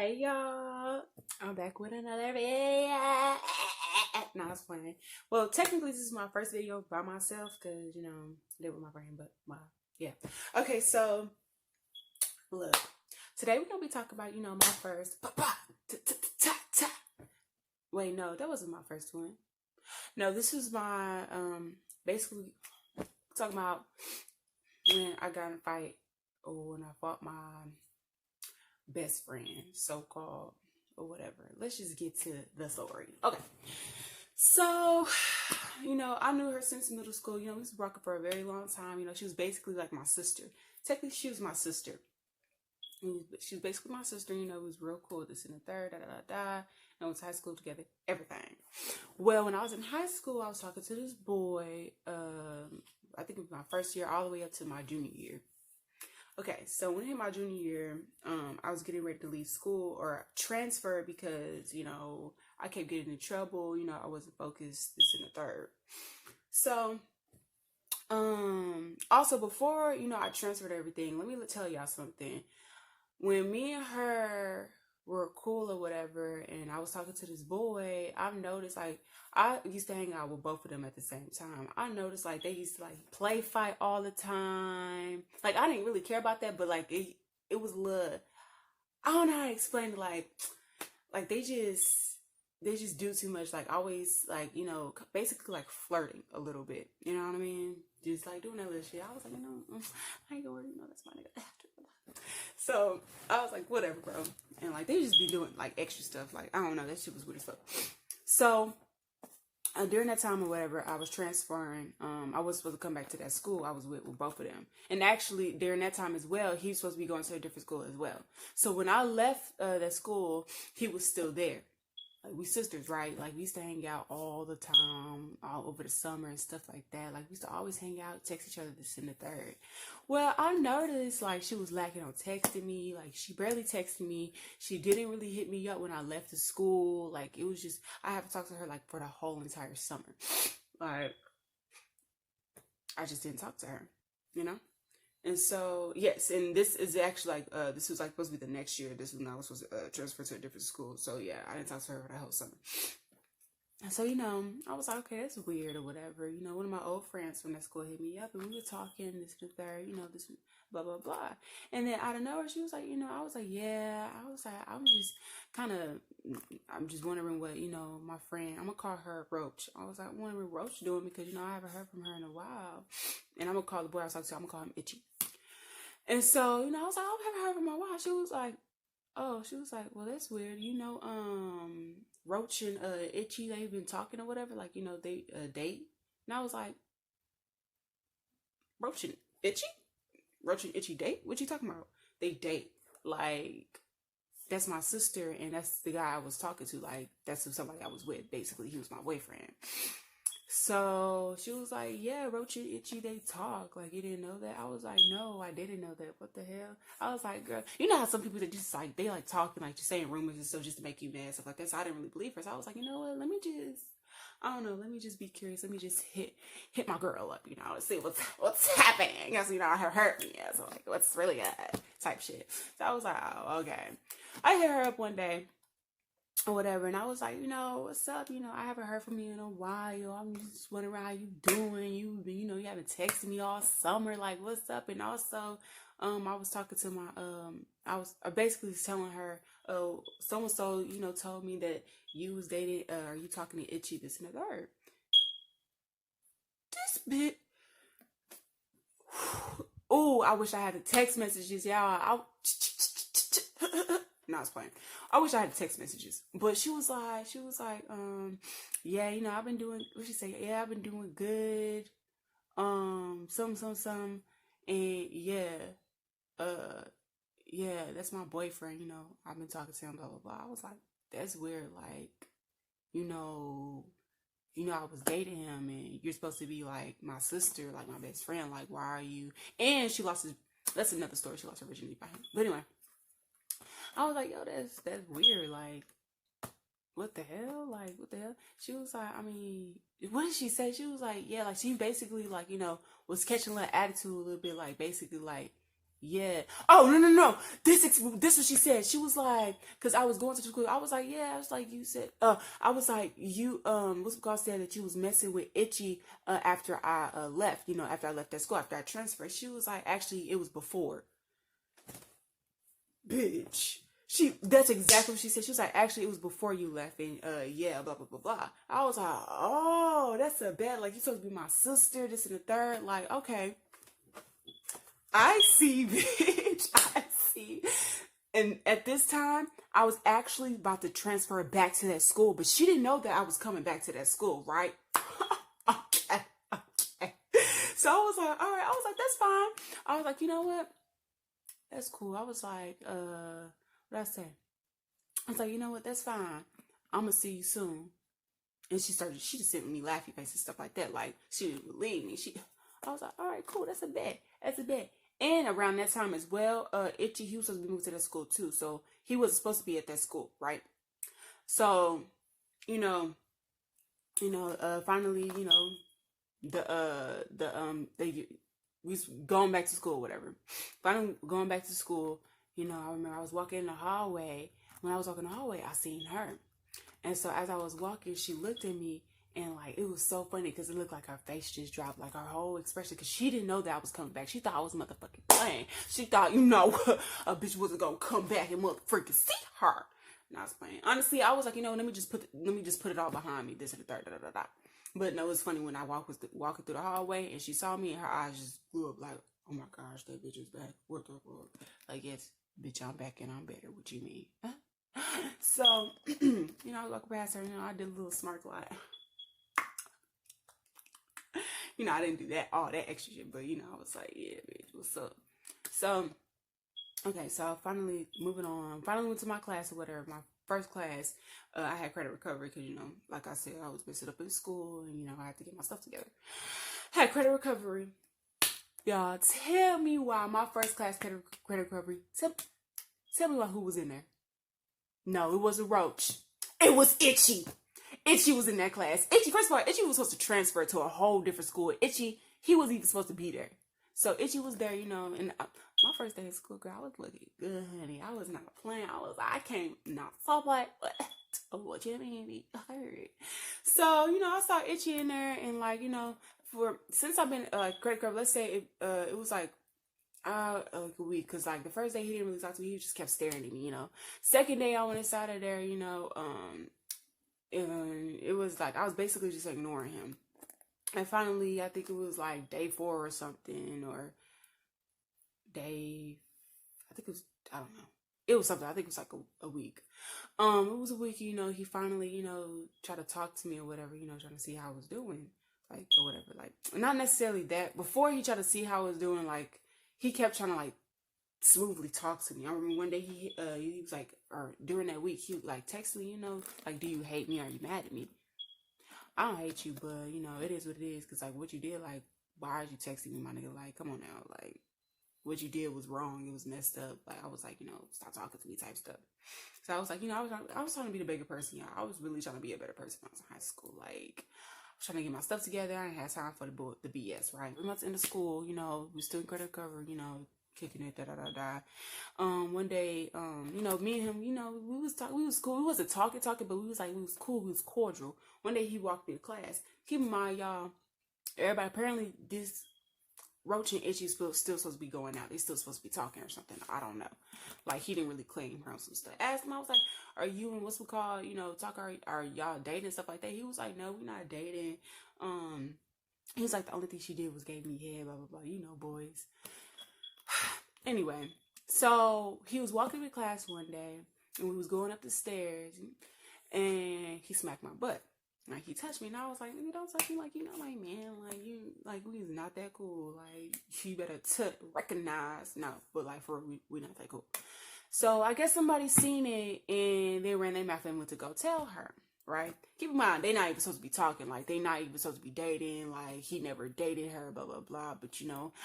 Hey y'all, I'm back with another video. No, it's funny. Well, technically, this is my first video by myself because I did with my friend, but yeah. Okay, so look, today we're gonna be talking about my first. Wait, no, that wasn't my first one. No, this was my basically talking about when I got in a fight or when I fought my best friend, so-called, or whatever. Let's just get to the story. Okay. So, I knew her since middle school. We was rocking for a very long time. She was basically like my sister. Technically, she was my sister. She was basically my sister. It was real cool. This and the third, And we went to high school together, everything. Well, when I was in high school, I was talking to this boy. I think it was my first year all the way up to my junior year. Okay, so when I hit my junior year, I was getting ready to leave school or transfer because, I kept getting in trouble. I wasn't focused, this and the third. So, also before, I transferred everything, let me tell y'all something. When me and her were cool or whatever, and I was talking to this boy, I've noticed, I used to hang out with both of them at the same time. I noticed, they used to, play fight all the time. I didn't really care about that, but, it was love. I don't know how to explain it, they just do too much, always, basically, flirting a little bit. You know what I mean? Just, doing that little shit. I was like, I ain't gonna worry, that's my nigga. So I was like, whatever, bro. And they just be doing extra stuff. I don't know, that shit was weird as fuck. So during that time or whatever, I was transferring. I was supposed to come back to that school. I was with both of them. And actually, during that time as well, he was supposed to be going to a different school as well. So when I left that school, he was still there. We sisters, right? We used to hang out all the time, all over the summer and stuff like that. We used to always hang out, text each other, this and the third. Well, I noticed, she was lacking on texting me. She barely texted me. She didn't really hit me up when I left the school. It was just, I have to talk to her, for the whole entire summer. I just didn't talk to her, And so, yes, and this is actually, this was, supposed to be the next year. This was when I was supposed to transfer to a different school. So, yeah, I didn't talk to her for that whole summer. And so, I was like, okay, that's weird or whatever. One of my old friends from that school hit me up, and we were talking, this and the third, this blah, blah, blah. And then out of nowhere, she was like, I was like, yeah. I was like, I'm just wondering what, my friend, I'm going to call her Roach. I was like, wondering what Roach doing because, I haven't heard from her in a while. And I'm going to call the boy I was talking to, I'm going to call him Itchy. And so, I was like, I haven't heard from my wife. She was like, well, that's weird. Roach and Itchy, they've been talking or whatever, they date. And I was like, Roach and Itchy? Roach and Itchy date? What you talking about? They date. That's my sister, and that's the guy I was talking to. That's somebody I was with. Basically, he was my boyfriend. So she was like, yeah, Roach and Itchy, they talk. You didn't know that? I was like, no, I didn't know that. What the hell? I was like, girl, you know how some people that just they talking, just saying rumors and stuff just to make you mad, stuff like that. So I didn't really believe her. So I was like, you know what? Let me just be curious. Let me just hit my girl up, and see what's happening. Because, her hurt me. So what's really good type shit. So I was like, oh, okay. I hit her up one day or whatever, and I was like, what's up? I haven't heard from you in a while. I'm just wondering how you doing. You haven't texted me all summer. What's up? And also, I was talking to my I was basically telling her, oh, so and so, told me that you was dating, are you talking to Itchy, this and the third. This bit. Oh, I wish I had the text messages, y'all. No, I was playing. I wish I had text messages. But she was like, yeah, I've been doing, what she say? Yeah, I've been doing good. Some. And yeah, that's my boyfriend, I've been talking to him, blah, blah, blah. I was like, that's weird. I was dating him and you're supposed to be my sister, my best friend. Why are you? And she lost that's another story. She lost her virginity by him. But anyway. I was like, yo, that's weird. What the hell? What the hell? She was like, I mean, what did she say? She was like, yeah, she basically, was catching a little attitude a little bit, basically, Yeah. Oh, no. This what she said. She was like, because I was going to school. I was like, yeah. I was like, you said. I was like, you. What's it called? Said that you was messing with Itchy. After I left. You know, after I left that school, after I transferred. She was like, actually, it was before. Bitch. That's exactly what she said. She was like, actually, it was before you left, and yeah, blah blah blah blah. I was like, oh, that's a bad. Like, you supposed to be my sister. This and the third. Like, okay. I see, bitch. I see. And at this time, I was actually about to transfer back to that school, but she didn't know that I was coming back to that school, right? Okay. So I was like, all right. I was like, that's fine. I was like, you know what? That's cool. I was like, what I say? I was like, you know what? That's fine. I'm gonna see you soon. And she just sent me laughy face and stuff like that. Like, she didn't believe me. I was like, all right, cool. That's a bet. And around that time as well, Itchy, he was supposed to be moving to that school too. So he wasn't supposed to be at that school, right? So, finally, we was going back to school, whatever. Finally going back to school, I remember I was walking in the hallway. When I was walking in the hallway, I seen her. And so as I was walking, she looked at me, and like, it was so funny because it looked like her face just dropped, like her whole expression, because she didn't know that I was coming back. She thought I was motherfucking playing. She thought, a bitch wasn't gonna come back and motherfucking see her. And I was playing. Honestly, I was like, let me just put it all behind me. This and the third, da da da da. But no, it's funny when I walking through the hallway and she saw me, and her eyes just grew up like, oh my gosh, that bitch is back. What the fuck? Like, yes, bitch, I'm back and I'm better. What you mean? So, I walked past her, I did a little smirk like, I didn't do all that extra shit, but, I was like, yeah, bitch, what's up? So, okay, so finally moving on, went to my class or whatever, my first class. I had credit recovery because, like I said, I was messed up in school, and, I had to get my stuff together. Had credit recovery. Y'all, tell me why my first class credit recovery, tell me why who was in there. No, it wasn't Roach. It was Itchy. Itchy was in that class. First of all, Itchy was supposed to transfer to a whole different school. Itchy, he wasn't even supposed to be there. So Itchy was there, and my first day of school, girl, I was looking good, honey. I was not playing. I came not so like, what you mean? I heard. So, I saw Itchy in there, and like, since I've been credit card, let's say it was like like a week, because like the first day he didn't really talk to me, he just kept staring at me. Second day I went inside of there, and it was like I was basically just ignoring him. And finally, I think it was like day 4 or something, or I think it was, I don't know, it was something. I think it was like a week. It was a week. He finally tried to talk to me or whatever, trying to see how I was doing, like, or whatever. Like, not necessarily that. Before he tried to see how I was doing, like, he kept trying to like smoothly talk to me. I remember one day he was like, or during that week, he would like text me, like, do you hate me? Are you mad at me? I don't hate you, but it is what it is. Cause like what you did, like, why are you texting me, my nigga? Like, come on now, like, what you did was wrong. It was messed up. Like, I was like, stop talking to me type stuff. So I was like, I was trying to be the bigger person, y'all. I was really trying to be a better person when I was in high school. Like, I was trying to get my stuff together. I didn't have time for the BS, right? 3 months into school, we still in credit recovery, kicking it, one day, me and him, we was cool. We wasn't talking, but we was cool. We was cordial. One day he walked through the class. Keep in mind, y'all, everybody, apparently this Roach and Itchy still supposed to be going out. They still supposed to be talking or something. I don't know. Like, he didn't really claim her on some stuff. I asked him, I was like, are you and what's we call, talk, are y'all dating and stuff like that? He was like, no, we're not dating. He was like, the only thing she did was gave me head, blah, blah, blah. Boys. Anyway, so he was walking to class one day, and we was going up the stairs, and he smacked my butt. Like, he touched me, and I was like, nigga, don't touch me, like, like, man, like, we is not that cool. Like, you better recognize. No, but like, for real, we not that cool. So I guess somebody seen it, and they ran their mouth and went to go tell her. Right? Keep in mind, they not even supposed to be talking. Like, they not even supposed to be dating. Like, he never dated her, blah, blah, blah. But,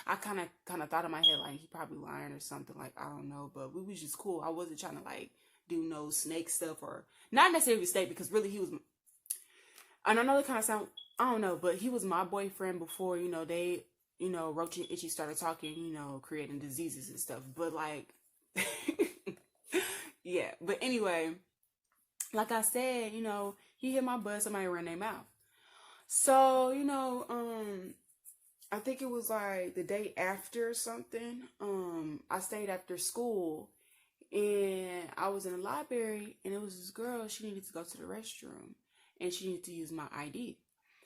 I kind of thought in my head, like, he probably lying or something. Like, I don't know. But we was just cool. I wasn't trying to, like, do no snake stuff, or not necessarily snake, because really he was, and I know that kind of sound, I don't know, but he was my boyfriend before, they you know, Roach and Itchy started talking, you know, creating diseases and stuff. But like, yeah. But anyway, like I said, you know, he hit my butt, somebody ran their mouth. So, you know, I think it was like the day after something. I stayed after school and I was in the library and it was this girl, she needed to go to the restroom and she needed to use my ID.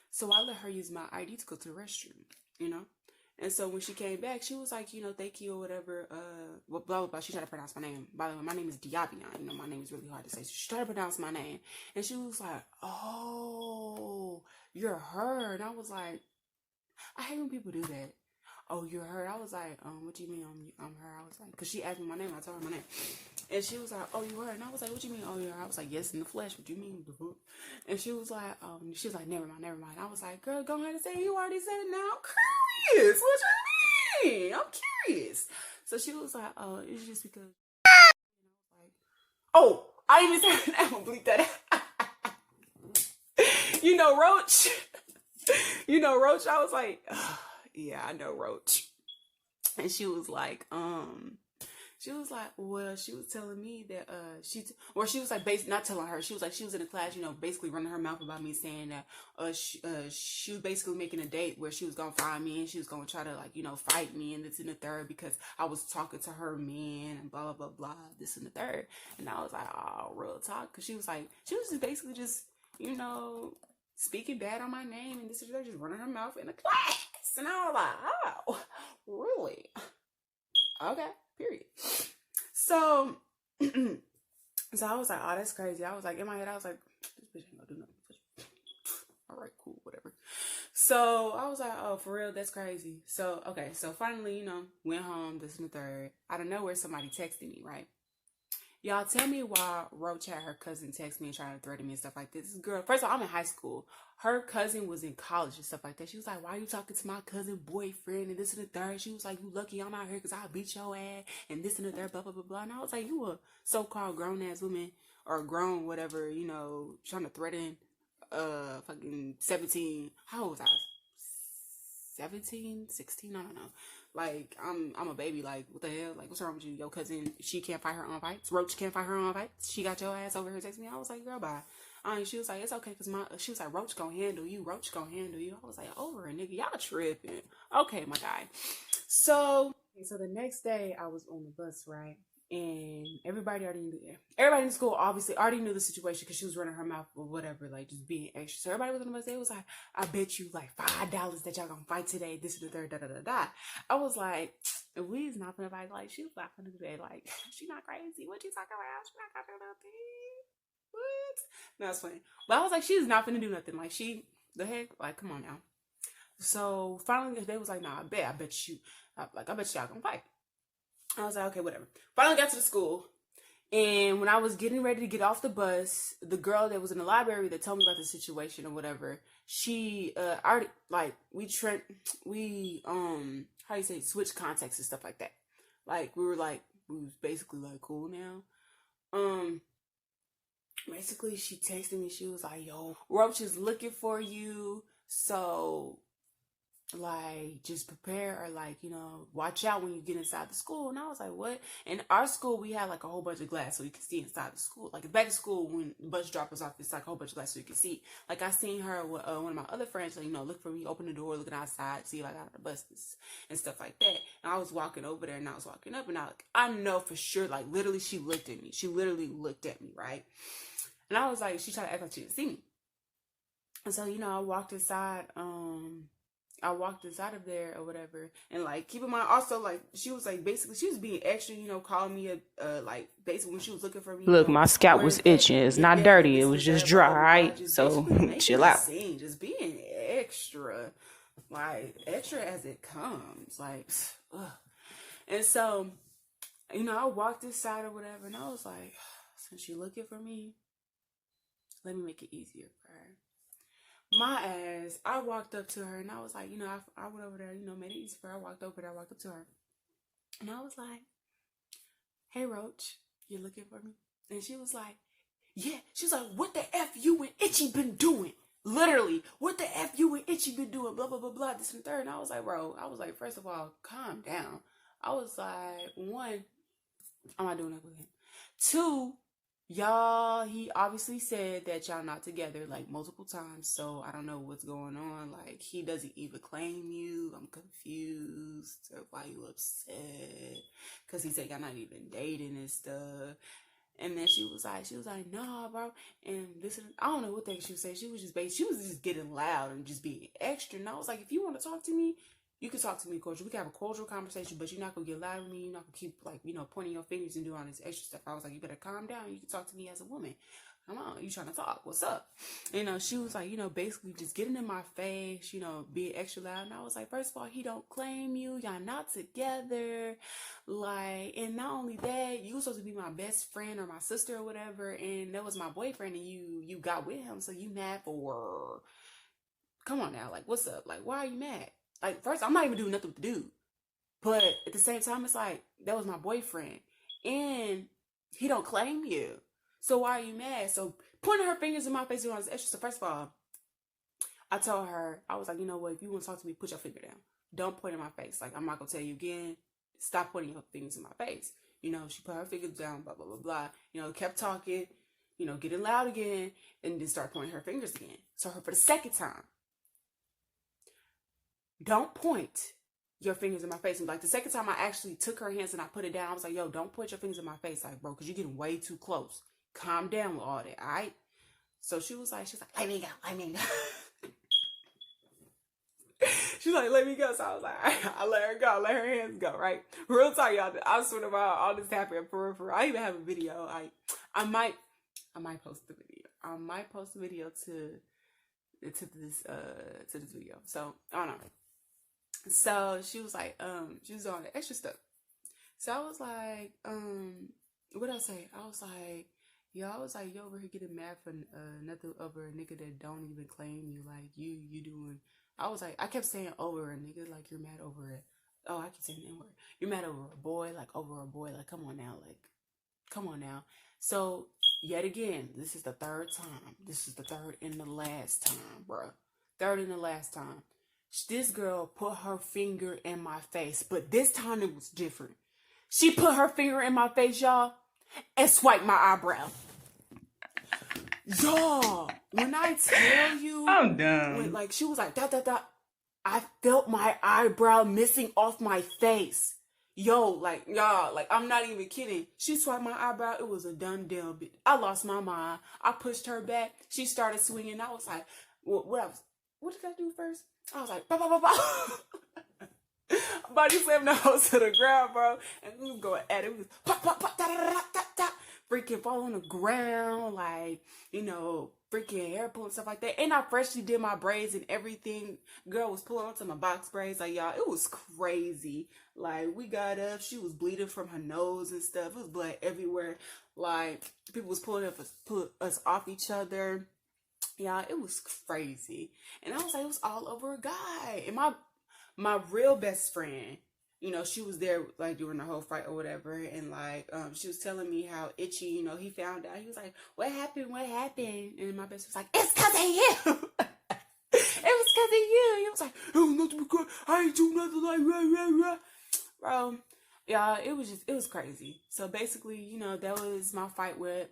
So I let her use my ID to go to the restroom, you know? And so when she came back, she was like, you know, thank you or whatever, blah, blah, blah. She tried to pronounce my name. By the way, my name is Diabion. You know, my name is really hard to say. So she tried to pronounce my name. And she was like, oh, you're her. And I was like, I hate when people do that. Oh, you're her. I was like, what do you mean I'm her? I was like, because she asked me my name. I told her my name. And she was like, oh, you her. And I was like, what do you mean, oh, you're her? I was like, yes, in the flesh. What do you mean? And she was like, never mind. I was like, girl, go ahead and say it. You already said it now. I'm curious. What you mean? I'm curious. So she was like, oh, it's just because. Like, oh, I didn't even say that. I'm going to bleep that out. You know, Roach. You know, Roach. I was like, oh, yeah, I know Roach. And she was like, well, she was telling me that, she was like, not telling her, she was like, she was in the class, you know, basically running her mouth about me saying that, she was basically making a date where she was going to find me and she was going to try to, like, you know, fight me and this and the third because I was talking to her man and blah, blah, blah, blah, this and the third. And I was like, oh, real talk. Cause she was just basically just, you know, speaking bad on my name and this and that, just running her mouth in the class. And I was like, oh, really? Okay, period. So, so I was like, oh, that's crazy. I was like, in my head, I was like, this bitch ain't gonna do nothing. All right, cool, whatever. So I was like, oh, for real, that's crazy. So, okay, so finally, you know, went home, this and the third. Out of nowhere, somebody texted me, right? Y'all tell me why Roach had her cousin text me and try to threaten me and stuff like this. This girl, first of all, I'm in high school. Her cousin was in college and stuff like that. She was like, why are you talking to my cousin boyfriend and this and the third? She was like, you lucky I'm out here because I'll beat your ass and this and the third, blah, blah, blah, blah. And I was like, you a so-called grown-ass woman or grown whatever, you know, trying to threaten fucking 17. How old was I? 17, 16, I don't know. Like, I'm a baby. Like, what the hell? Like, what's wrong with you? Your cousin, she can't fight her own fights. Roach can't fight her own fights. She got your ass over here texting me. I was like, girl, bye. She was like, it's okay, because she was like, Roach gonna handle you. Roach gonna handle you. I was like, over it, nigga. Y'all tripping. Okay, my guy. So the next day, I was on the bus, right? And everybody in the school obviously already knew the situation because she was running her mouth or whatever, like just being extra. So everybody was on the bus. It was like, I bet you like $5 that y'all gonna fight today. This is the third, da da da da. I was like, we's not gonna fight. Like, she was not gonna do that. Like, she not crazy. What you talking about? She not gonna do nothing. What? No, it's funny. But I was like, she's not gonna do nothing. Like, the heck? Like, come on now. So finally, they was like, nah, I bet you y'all gonna fight. I was like, okay, whatever. Finally got to the school. And when I was getting ready to get off the bus, the girl that was in the library that told me about the situation or whatever, she, already, like, how you say, switch contacts and stuff like that. Like, we was basically, like, cool now. Basically, she texted me, she was like, yo, Roach is looking for you, so like, just prepare or like, you know, watch out when you get inside the school. And I was like, what? In our school, we had like a whole bunch of glass so you could see inside the school. Like, back to school, when the bus drop us off, it's like a whole bunch of glass so you can see. Like, I seen her with one of my other friends, like, you know, look for me, open the door, looking outside, see like out of the buses and stuff like that. And I was walking over there and I was walking up and I know for sure, like, literally she looked at me. She literally looked at me, right? And I was like, she tried to act like she didn't see me. And so, you know, I walked inside of there or whatever, and like, keep in mind also, like, she was like, basically she was being extra, you know, calling me like, basically when she was looking for me, look, you know, my scalp was itching, it's not dirty, it was just dry, right? So chill out, just being extra, like extra as it comes, like, ugh. And so, you know, I walked inside or whatever, and I was like, since she looking for me, let me make it easier for her. My ass, I walked up to her and I was like, you know, I went over there, you know, made it easy for her. I walked up to her and I was like, hey, Roach, you looking for me? And she was like, yeah. She's like, what the F you and Itchy been doing? Literally, what the F you and Itchy been doing? Blah, blah, blah, blah, this and third. And I was like, bro, first of all, calm down. I was like, one, I'm not doing that with him. Two, y'all, he obviously said that y'all not together like multiple times. So I don't know what's going on. Like, he doesn't even claim you. I'm confused. So why you upset? Because he said y'all not even dating and stuff. And then she was like, nah, bro. And listen, I don't know what the heck she was saying. She was just getting loud and just being extra. And I was like, if you want to talk to me, you can talk to me cordial. We can have a cordial conversation, but you're not going to get loud with me. You're not going to keep, like, pointing your fingers and doing all this extra stuff. I was like, you better calm down. You can talk to me as a woman. Come on, you trying to talk. What's up? She was like, basically just getting in my face, being extra loud. And I was like, first of all, he don't claim you. Y'all not together. Like, and not only that, you were supposed to be my best friend or my sister or whatever. And that was my boyfriend and you got with him. So you mad for, come on now. Like, what's up? Like, why are you mad? Like, first, I'm not even doing nothing with the dude. But at the same time, it's like, that was my boyfriend. And he don't claim you. So why are you mad? So pointing her fingers in my face doing all this extra. So first of all, I told her, I was like, you know what? If you want to talk to me, put your finger down. Don't point in my face. Like, I'm not going to tell you again. Stop pointing your fingers in my face. She put her fingers down, blah, blah, blah, blah. Kept talking, getting loud again. And then start pointing her fingers again. So for the second time, don't point your fingers in my face. And like the second time I actually took her hands and I put it down, I was like, yo, don't point your fingers in my face. Like, bro, because you're getting way too close. Calm down with all that, all right? So she was like, let me go. She's like, let me go. So I was like, all right, I let her go, let her hands go, right? Real talk, y'all. I swear to God, all this happened for real. I even have a video. I might post the video. I might post the video to this video. So I don't know. So she was like, she was doing the extra stuff. So I was like, what did I say? I was like, yo, over here getting mad for nothing over a nigga that don't even claim you. Like, you doing, I was like, I kept saying over a nigga, like, you're mad over it. Oh, I keep saying the N-word. You're mad over a boy, like, come on now, like, come on now. So, yet again, this is the third time. This is the third and the last time, bruh. Third and the last time. This girl put her finger in my face, but this time it was different. She put her finger in my face, y'all, and swiped my eyebrow. Y'all, when I tell you, I'm done. When, like, she was like, I felt my eyebrow missing off my face. Yo, like, y'all, like, I'm not even kidding. She swiped my eyebrow. It was a done deal. I lost my mind. I pushed her back. She started swinging. I was like, what did I do first? I was like, bah, bah, bah, bah. Body slammed the house to the ground, bro. And we was going at it. We was pop, pop, pop, da, da, da, da, da. Freaking fall on the ground, like, freaking hair pull and stuff like that. And I freshly did my braids and everything. Girl was pulling onto my box braids. Like, y'all, it was crazy. Like, we got up. She was bleeding from her nose and stuff. It was blood everywhere. Like, people was pulling us off each other. Yeah, it was crazy. And I was like, it was all over a guy. And my real best friend, she was there, like, during the whole fight or whatever. And, like, she was telling me how Itchy, he found out. He was like, what happened? And my best friend was like, it's because of you. It was because of you. He was like, oh, nothing because I ain't do nothing like rah. Bro, yeah, it was crazy. So, basically, that was my fight with,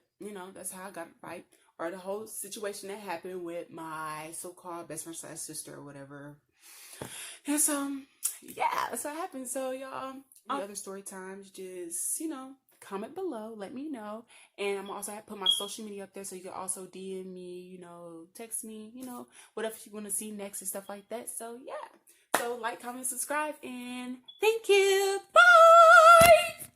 that's how I got a fight. Or the whole situation that happened with my so-called best friend / sister or whatever. And so, yeah, that's what happened. So, y'all, the other story times, just, comment below. Let me know. And I'm also have put my social media up there so you can also DM me, text me, whatever you want to see next and stuff like that. So, yeah. So, like, comment, subscribe, and thank you. Bye!